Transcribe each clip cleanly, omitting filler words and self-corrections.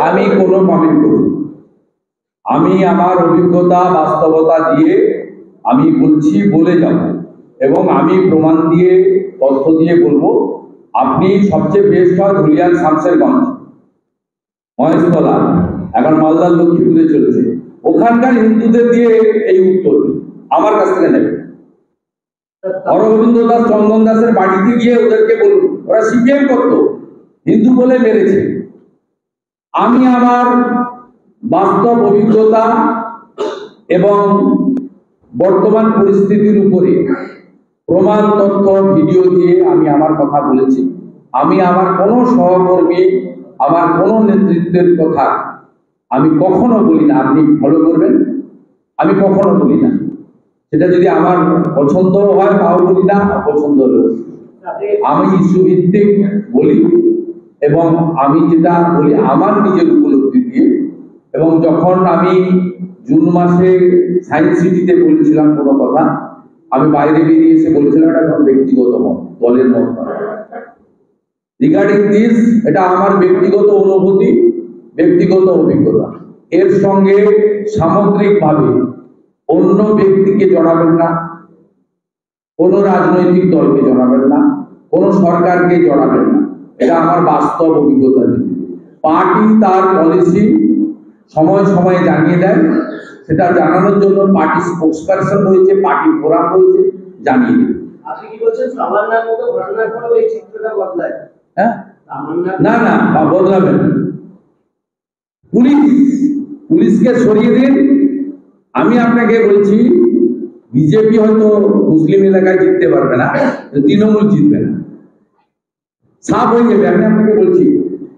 আমি কোনো কমেন্ট করি, আমি আমার অভিজ্ঞতা বাস্তবতা দিয়ে আমি বলছি, বলে যাব এবং আমি প্রমাণ দিয়ে তথ্য দিয়ে বলবো। আপনি সবচেয়ে বেস্ট হয় ধুলিয়ান শামসেরগঞ্জ, মহেশতলা, এখন মালদার লক্ষ্মীপুরে চলছে, ওখানকার হিন্দুদের দিয়ে এই উত্তর আমার কাছ থেকে নেবে। হরগোবিন্দ দাস, চন্দন দাসের বাড়িতে গিয়ে ওদেরকে বলুন, ওরা সিপিএম করতো, হিন্দু বলে মেরেছে। আমি আমার বাস্তব অভিজ্ঞতা এবং বর্তমান পরিস্থিতির উপরে প্রমাণ তথ্য ভিডিও দিয়ে আমি আমার কথা বলেছি। আমি আমার কোনো সহকর্মী, আমার কোনো নেতৃত্বের কথা আমি কখনো বলি না আপনি ফলো করবেন, আমি কখনো বলি না। সেটা যদি আমার পছন্দ হয় তাও বলি না, অপছন্দ হলেও আমি ইস্যু ভিত্তিক বলি এবং আমি যেটা বলি আমার নিজের উপলব্ধি দিয়ে। এবং যখন আমি জুন মাসে সায়েন্স সিটিতে বলেছিলাম কোনো কথা, আমি বাইরে বেরিয়ে এসে বলেছিলাম এটা আমার ব্যক্তিগত মত, দলের মত নয়। রিগার্ডিং দিস, এটা আমার ব্যক্তিগত অনুভূতি, ব্যক্তিগত অভিজ্ঞতা। এর সঙ্গে সামগ্রিকভাবে অন্য ব্যক্তিকে জড়াবেন না, কোনো রাজনৈতিক দলকে জড়াবেন না, কোনো সরকারকে জড়াবেন না। এটা আমার বাস্তব অভিজ্ঞতা। পার্টি তার পলিসি সময় সময়ে জানিয়ে দেয়, সেটা জানানোর জন্য পার্টি স্পোক্সপারসন রয়েছে, পার্টি ফোরাম রয়েছে, জানিয়ে দেয়। আপনি কি বলছেন সামান্যের মতো ঘটনার পরে এই চিত্রটা বদলায়? হ্যাঁ, না না, বদলাবেন। পুলিশকে সরিয়ে দিন। আমি আপনাকে বলছি, বিজেপি হয়তো মুসলিম এলাকায় জিততে পারবে না, তৃণমূল জিতবে না, সাফ হয়ে যাবে। আমি আপনাকে বলছি,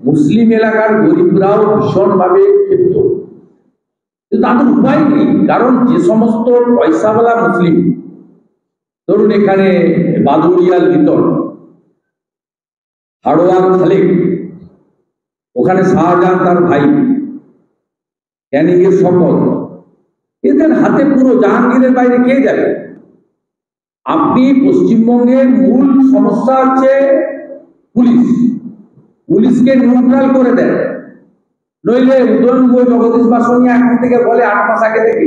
মুসলিম এলাকার গরিবরাও ভীষণভাবে ক্ষিপ্ত, কিন্তু তাদের উপায় নেই। কারণ যে সমস্ত পয়সাওয়ালা মুসলিম, ধরুন এখানে বাদুড়িয়াল ভিতর, হাড়োয়ার খালেক, ওখানে শাহজাহান তার ভাই, ক্যানিংয়ের শপথ, এদের হাতে পুরো জাহাঙ্গীরের বাইরে কে যাবে? আপনি পশ্চিমবঙ্গের মূল সমস্যা হচ্ছে পুলিশ, পুলিশকে নিউট্রাল করে দেন। নইলে উদয়নগুলো জগদীশ বাসনিয়া এখন থেকে বলে 8 মাস আগে থেকে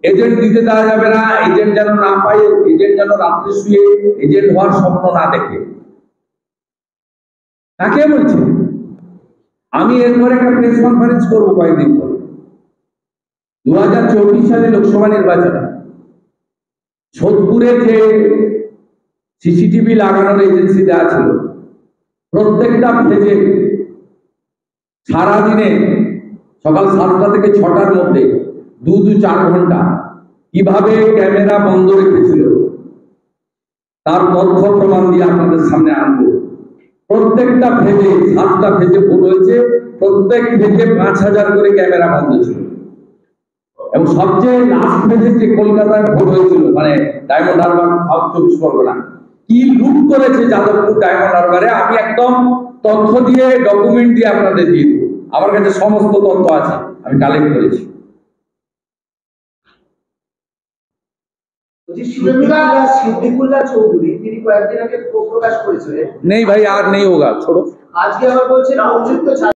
এজেন্ট দিতে দেওয়া যাবে না, এজেন্ট যেন না পায়, এজেন্ট যেন রাত্রে শুয়ে এজেন্ট হওয়ার স্বপ্ন না দেখে। কাকে বলছে? আমি এরপরে একটা প্রেস কনফারেন্স করবো কয়েকদিন পরে। 2024 সালে লোকসভা নির্বাচনে সোদপুরে যে সিসিটিভি লাগানোর এজেন্সি দেওয়া ছিল, প্রত্যেকটা ফেজে সারাদিনে সকাল 7টা থেকে 6টার মধ্যে 2-4 ঘন্টা কিভাবে ক্যামেরা বন্ধ রেখেছিল তার তথ্য প্রমাণ দিয়ে আপনাদের সামনে আনবো। প্রত্যেকটা ফেজে 7টা ফেজে ভোট হয়েছে, প্রত্যেক ফেজে 5000 করে ক্যামেরা বন্ধ ছিল। এবং সবচেয়ে লাস্ট ফেজে যে কলকাতায় ভোট হয়েছিল, মানে ডায়মন্ড হারবার, সাউথ 24 পরগনা, কি লুট করেছে যাদবপুর ডায়মন্ড হারবারে, আমি একদম তথ্য দিয়ে ডকুমেন্ট দিয়ে আপনাদের দিয়ে দেবো। আমার কাছে সমস্ত তথ্য আছে, আমি কালেক্ট করেছি। সিদ্দিকুল্লাহ চৌধুরী তিনি কয়েকদিন আগে প্রকাশ করেছিলেন, নেই ভাই, আর নেই হোগা, ছোড়ো। আজকে আবার বলছেন